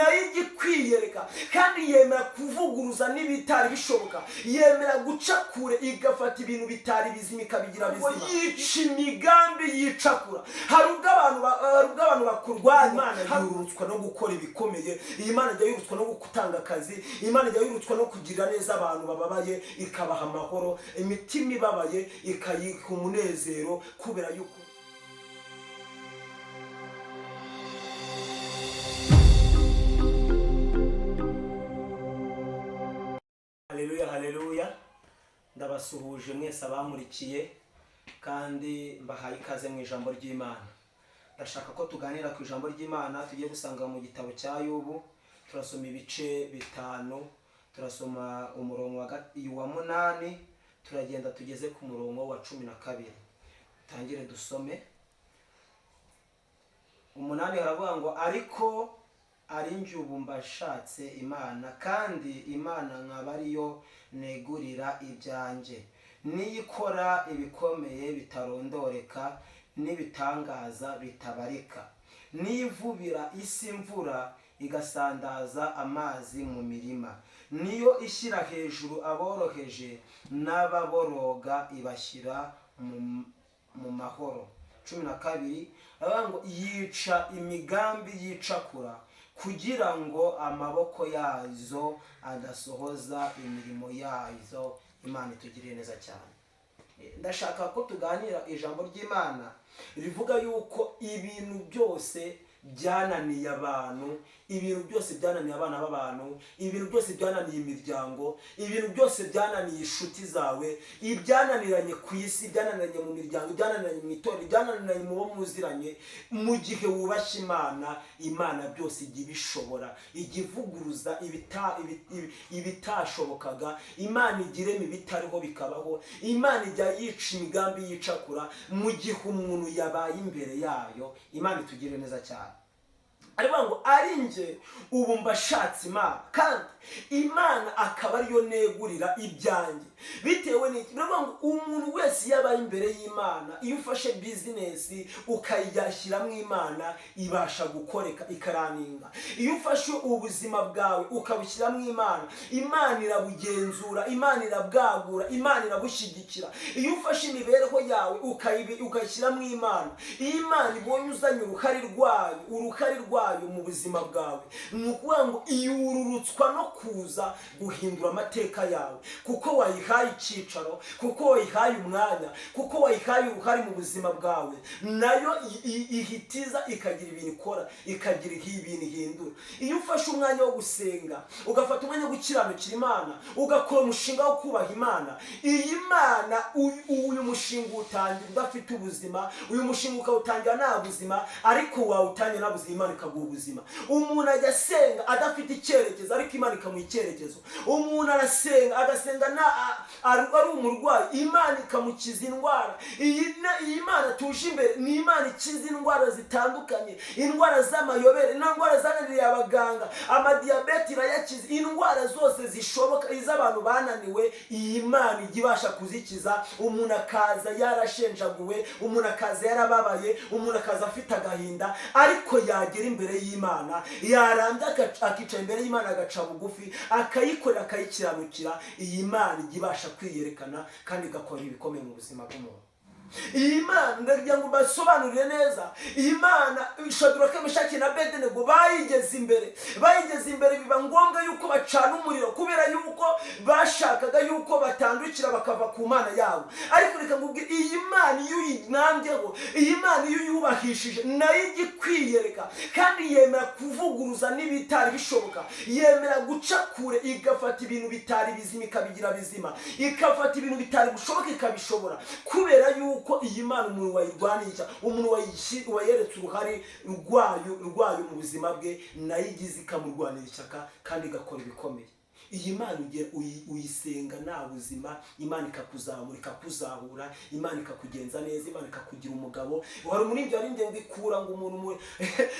nayo igikwiyereka kandi yemera kuvuguruza n'ibitari bishoboka, yemera guca kure igafata ibintu bitari bizima ikabigira bizima, yica imigambi yicakura. hari ubwo abantu bakurwanya. Imana yurutswa no gukora ibikomeye, Imana yurutswa no gutanga akazi, Imana yurutswa no kugirira neza abantu bababaye ikabaha amahoro, imitima ibabaye ikayika umunezero kubera yuko Haleluya, haleluya. Ndabasuhuje mwese abamurikiye kandi mbahaye ikaze mu ijambo ry'Imana. Ndashaka ko tuganira ku ijambo ry'Imana tugiye gusanga mu gitabo cya Yobu. Turasoma ibice 5, turasoma umurongo wa 8, turagenda tugeze ku murongo wa 12. Tangire dusome. 8 haravuga ngo ariko ari njye ubu mbashatse Imana, kandi Imana nkaba ariyo negurira ibyanjye, niyikora ibikomeye bitarondoreka n'ibitangaza bitabarika, niyivubira isi imvura igasandaza amazi mu mirima, niyo ishyira hejuru aboroheje n'ababoroga ibashyira mu mahoro. 12 aravuga ngo yica imigambi yicakura kugira ngo amaboko yazo adasohoza imirimo yazo. Imana itugirire neza cyane. Ndashaka ko tuganira ijambo ry'Imana rivuga yuko ibintu byose byananiye abantu, ibintu byose byananiye abana b'abantu, ibintu byose byananiye imiryango, ibintu byose byananiye inshuti zawe, ibyananiranye ku isi, byananiranye mu miryango, byananiranye mu itorero, byananiranye mu bo muziranye. Mu gihe wubashye Imana, Imana byose ijya ibishobora, ijya ivuguruza ibitashobokaga, Imana igirema ibitariho bikabaho, Imana ijya yica imigambi yicakura mu gihe umuntu yabaye imbere yayo. Imana itugirire neza cyane. Arivuga ngo ari njye ubu mbashatse Imana, kandi Imana akaba ariyo negurira ibyanjye. Bitewe n'iki? Biravuga ngo umuntu wese yabaye imbere y'Imana, iyo ufashe bizinesi ukayashyiramo Imana ibasha gukoreka ikaraninga. Iyo ufashe ubuzima bwawe ukabushyiramo Imana, Imana irabugenzura, Imana irabwagura, Imana irabushyigikira. Iyo ufashe imibereho yawe ukayishyiramo Imana, Imana ibonye uzanye uruhare rwayo mu buzima bwawe, ni ukuvuga ngo iyururutswa no kuza guhindura amateka yawe, kuko wayihaye icyicaro, kuko wayihaye umwanya, kuko wayihaye uruhare mu buzima bwawe. Nayo ihitiza ikagira ibintu ikora, ikagira ibintu ihindura. Iyo ufashe umwanya wo gusenga, ugafata umwanya wo gukiranukira Imana, ugakora umushinga wo kubaha Imana, iyi Mana uyu mushinga utangira udafite ubuzima, uyu mushinga ukawutangira nta buzima, ariko wawutangira nta buzima, Imana ikaguha ubuzima. Umuntu ajya asenga adafite icyerekezo, ariko Imana ikamuha icyerekezo. Umuntu arasenga agasenga ari umurwayi, Imana ikamukiza indwara. Iyi Mana tuje imbere ni Imana ikiza indwara zitandukanye, indwara z'amayobere, indwara zananiriye abaganga, amadiyabete irayakiza, indwara zose zishoboka iz'abantu bananiwe, iyi Mana ijya ibasha kuzikiza. Umuntu akaza yarashenjaguwe, umuntu akaza yarababaye, umuntu akaza afite agahinda, ariko yagera imbere y'Imana, yarambye akica imbere y'Imana agaca bugufi, akayikorera akayikiranukira, iyi Mana ijya ibasha kwiyerekana kandi igakora ibikomeye mu buzima bw'umuntu. Iyi Mana ndagira ngo basobanurire neza. Iyi Mana Shadraka, Meshaki na Abedenego bayigeze imbere biba ngombwa yuko bacana umuriro, kubera yuko bashakaga yuko batandukira bakava ku Mana yabo. Ariko reka ngubwire, iyi Mana iyo uyinambyeho, iyi Mana iyo uyubahishije, nayo igikwiyereka kandi yemera kuvuguruza n'ibitari bishoboka, yemera guca kure igafata ibintu bitari bizima ikabigira bizima, ikafata ibintu bitari gushoboka ikabishobora, kubera yuko iyi Mana umuntu wayirwanisha, umuntu wayeretse uruhare rwayo mu buzima bwe, nayo igize ikamurwanira ishyaka kandi igakora ibikomeye. iyi Mana uyisenga nta buzima, Imana ikakuzamura ikakuzahura, Imana ikakugenza neza, Imana ikakugira umugabo. Wari umuririmbyi waririmbye ngo ikura ngo umuntu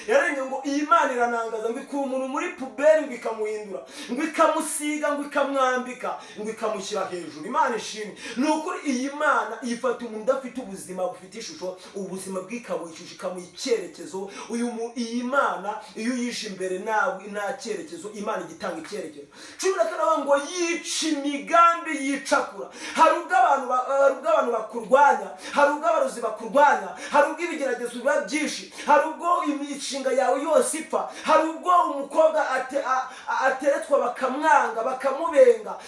yaririmbye ngo iyi Mana iranangaza ngo ikura umuntu muri puberi ngo ikamuhindura, ngo ikamusiga, ngo ikamwambika, ngo ikamushyira hejuru. Imana ishimwe. Ni ukuri iyi Mana ifata umuntu udafite ubuzima bufite ishusho, ubuzima bw'ikabushusho ikamuha icyerekezo. Iyi Mana iyo uyishe imbere nta cyerekezo, Imana igitanga icyerekezo. Cumi na kane ngo yica imigambi yicakura. Hari ubwo abantu bakurwanya, hari ubwo abarozi bakurwanya, hari ubwo ibigeragezo biba byinshi, hari ubwo imishinga yawe yose ipfa, hari ubwo umukobwa ateretwa bakamwanga bakamubenga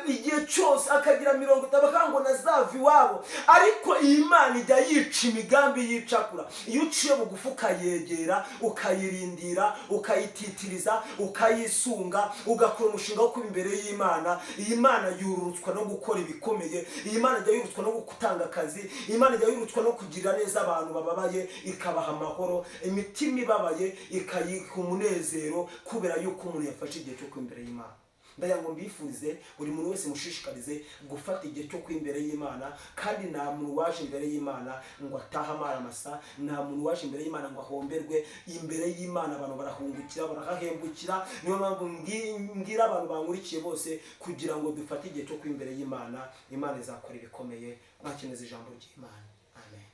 igihe cyose akagira 50 bakavuga ngo nazava iwabo. Ariko iyi Mana ijya yica imigambi yicakura. Iyo uciye bugufi ukayegera, ukayirindira, ukayititiriza, ukayisunga, ugakora umushinga wo kuba imbere y'Imana, iyi Mana yururutswa no gukora ibikomeye. Iyi Mana ijya yururutswa no gutanga akazi, iyi Mana ijya yururutswa no kugira neza abantu bababaye, ikabaha amahoro, imitima ibabaye ikayiha umunezero, kubera yuko umuntu yafashe igihe cyo kuba imbere y'Imana. Ndagira ngo mbifuze buri muntu wese mushishikarize gufata igihe cyo kwimbere y'Imana, kandi nta muntu waje imbere y'Imana ngo ataha amaramasa, nta muntu waje imbere y'Imana ngo ahomberwe. Imbere y'Imana abantu barahungukira, barahembukira. Niyo mpamvu ngira abantu bankurikiye bose kugira ngo dufate igihe cyo kwimbere y'Imana. Imana izakora ibikomeye. Mwakeneza ijambo ry'Imana. Amen.